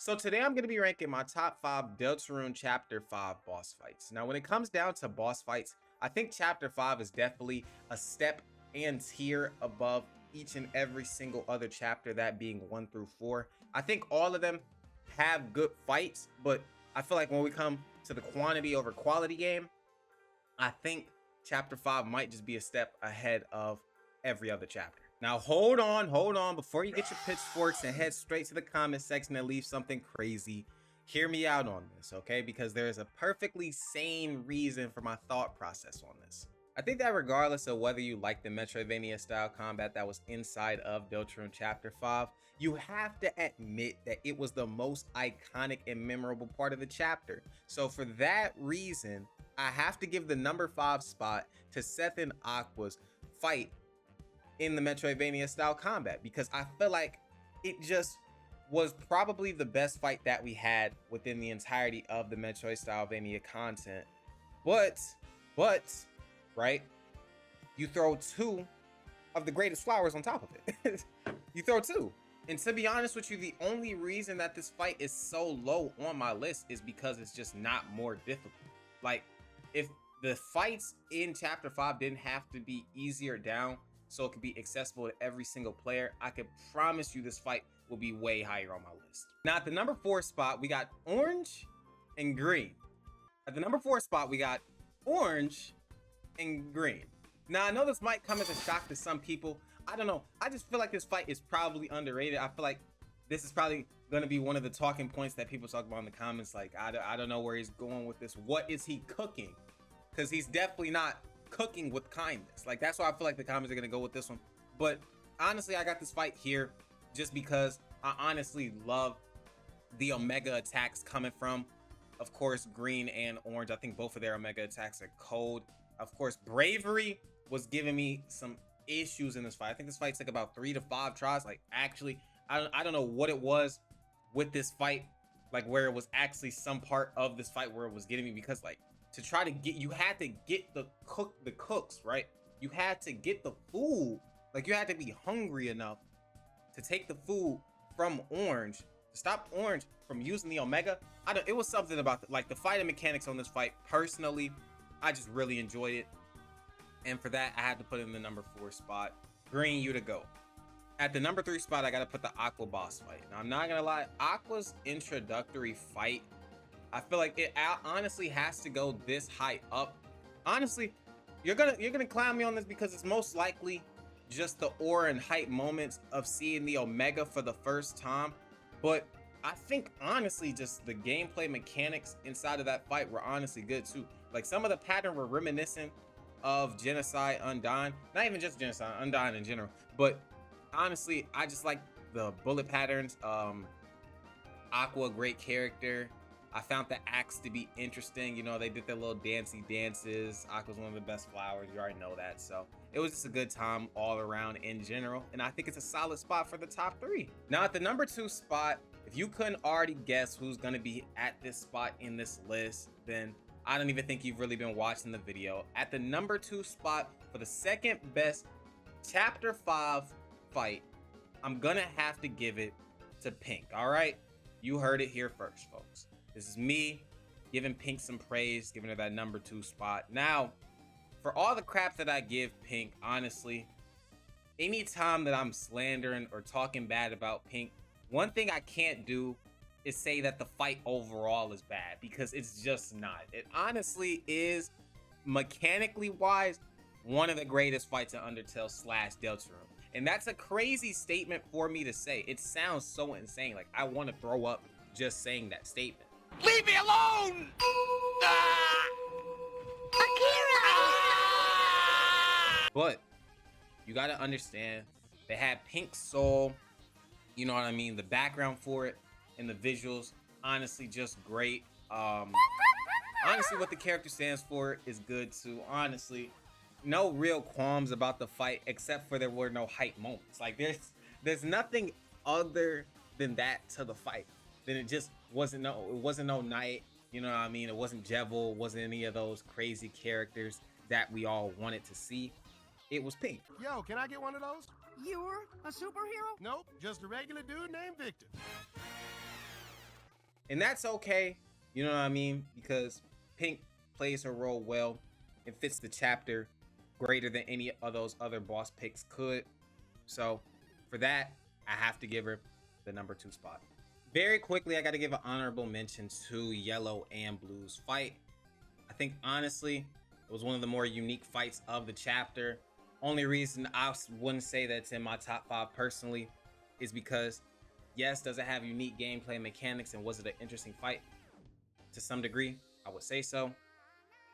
So today I'm going to be ranking my top 5 Deltarune Chapter 5 boss fights. Now when it comes down to boss fights, I think Chapter 5 is definitely a step and tier above each and every single other chapter, that being 1 through 4. I think all of them have good fights, but I feel like when we come to the quantity over quality game, I think Chapter 5 might just be a step ahead of every other chapter. Now, hold on. Before you get your pitchforks and head straight to the comment section and leave something crazy, hear me out on this, okay? Because there is a perfectly sane reason for my thought process on this. I think that regardless of whether you like the Metroidvania style combat that was inside of Deltarune Chapter 5, you have to admit that it was the most iconic and memorable part of the chapter. So for that reason, I have to give the number 5 spot to Seth and Aqua's fight in the Metroidvania style combat, because I feel like it just was probably the best fight that we had within the entirety of the Metroid Stylemania content. But, right, you throw 2 of the greatest flowers on top of it. You throw 2. And to be honest with you, the only reason that this fight is so low on my list is because it's just not more difficult. Like, if the fights in Chapter 5 didn't have to be easier down so it could be accessible to every single player, I could promise you this fight will be way higher on my list. Now at the number 4 spot, we got orange and green. At the number 4 spot, we got orange and green. Now I know this might come as a shock to some people. I don't know. I just feel like this fight is probably underrated. I feel like this is probably going to be one of the talking points that people talk about in the comments. Like, I don't know where he's going with this. What is he cooking? Because he's definitely not cooking with kindness. Like, that's why I feel like the comments are gonna go with this one. But honestly, I got this fight here just because I honestly love the Omega attacks coming from, of course, green and orange. I think both of their Omega attacks are cold. Of course, bravery was giving me some issues in this fight. I think this fight took about 3 to 5 tries. Like, actually, I don't know what it was with this fight, like where it was actually some part of this fight where it was getting me, because like, to try to get, you had to get the cooks, right? You had to get the food. Like, you had to be hungry enough to take the food from orange, to stop orange from using the Omega. It was something about like the fighting mechanics on this fight. Personally, I just really enjoyed it. And for that, I had to put it in the number 4 spot. Green, you to go. At the number 3 spot, I got to put the Aqua boss fight. Now, I'm not going to lie, Aqua's introductory fight, I feel like it honestly has to go this high up. Honestly, you're gonna clown me on this because it's most likely just the aura and hype moments of seeing the Omega for the first time. But I think honestly, just the gameplay mechanics inside of that fight were honestly good too. Like, some of the patterns were reminiscent of Genocide Undyne. Not even just Genocide, Undyne in general. But honestly, I just like the bullet patterns. Aqua, great character. I found the axe to be interesting. You know, they did their little dancey dances. Aqua's one of the best flowers. You already know that. So it was just a good time all around in general. And I think it's a solid spot for the top 3. Now at the number 2 spot, if you couldn't already guess who's going to be at this spot in this list, then I don't even think you've really been watching the video. At the number 2 spot for the second best Chapter 5 fight, I'm going to have to give it to Pink. All right. You heard it here first, folks. This is me giving Pink some praise, giving her that number 2 spot. Now, for all the crap that I give Pink, honestly, anytime that I'm slandering or talking bad about Pink, one thing I can't do is say that the fight overall is bad, because it's just not. It honestly is, mechanically wise, one of the greatest fights in Undertale / Deltarune. And that's a crazy statement for me to say. It sounds so insane. Like, I want to throw up just saying that statement. Leave me alone! But you got to understand, they had Pink Soul, you know what I mean? The background for it and the visuals, honestly, just great. Honestly, what the character stands for is good too. Honestly, no real qualms about the fight, except for there were no hype moments. Like, there's nothing other than that to the fight. Then it just wasn't no Knight, you know what I mean? It wasn't Jevil, it wasn't any of those crazy characters that we all wanted to see. It was Pink. Yo, can I get one of those? You're a superhero? Nope, just a regular dude named Victor. And that's okay, you know what I mean? Because Pink plays her role well and fits the chapter greater than any of those other boss picks could. So for that, I have to give her the number 2 spot. Very quickly, I got to give an honorable mention to Yellow and Blue's fight. I think honestly, it was one of the more unique fights of the chapter. Only reason I wouldn't say that it's in my top 5 personally is because, yes, does it have unique gameplay mechanics and was it an interesting fight? To some degree, I would say so.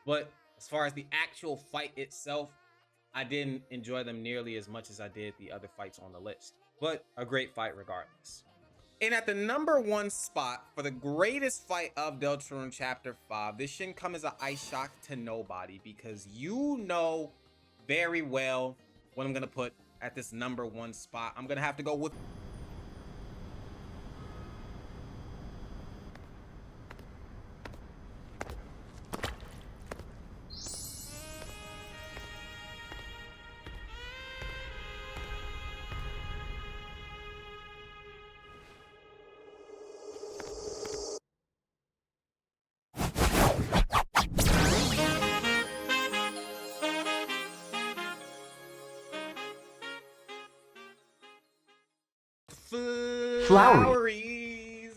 But as far as the actual fight itself, I didn't enjoy them nearly as much as I did the other fights on the list. But a great fight regardless. And at the number 1 spot for the greatest fight of Deltarune Chapter 5, this shouldn't come as an ice shock to nobody because you know very well what I'm going to put at this number 1 spot. I'm going to have to go with Floweries.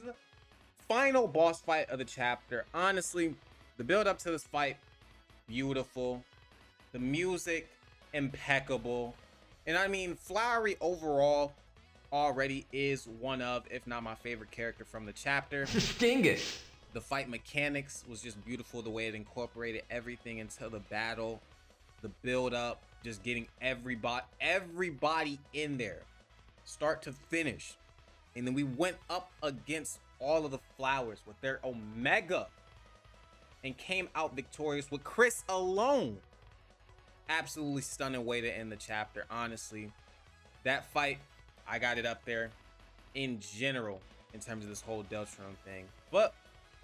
Final boss fight of the chapter. Honestly, the build up to this fight, beautiful. The music, impeccable. And I mean, Flowery overall already is one of, if not my favorite character from the chapter. Dingus. The fight mechanics was just beautiful, the way it incorporated everything into the battle, the build up, just getting everybody in there, start to finish. And then we went up against all of the flowers with their Omega and came out victorious with Chris alone. Absolutely stunning way to end the chapter. Honestly, that fight, I got it up there in general in terms of this whole Deltarune thing. But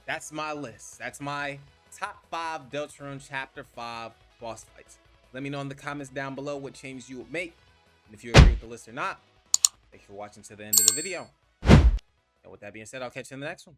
that's my list. That's my top 5 Deltarune Chapter 5 boss fights. Let me know in the comments down below what changes you would make. And if you agree with the list or not. Thank you for watching to the end of the video. And with that being said, I'll catch you in the next one.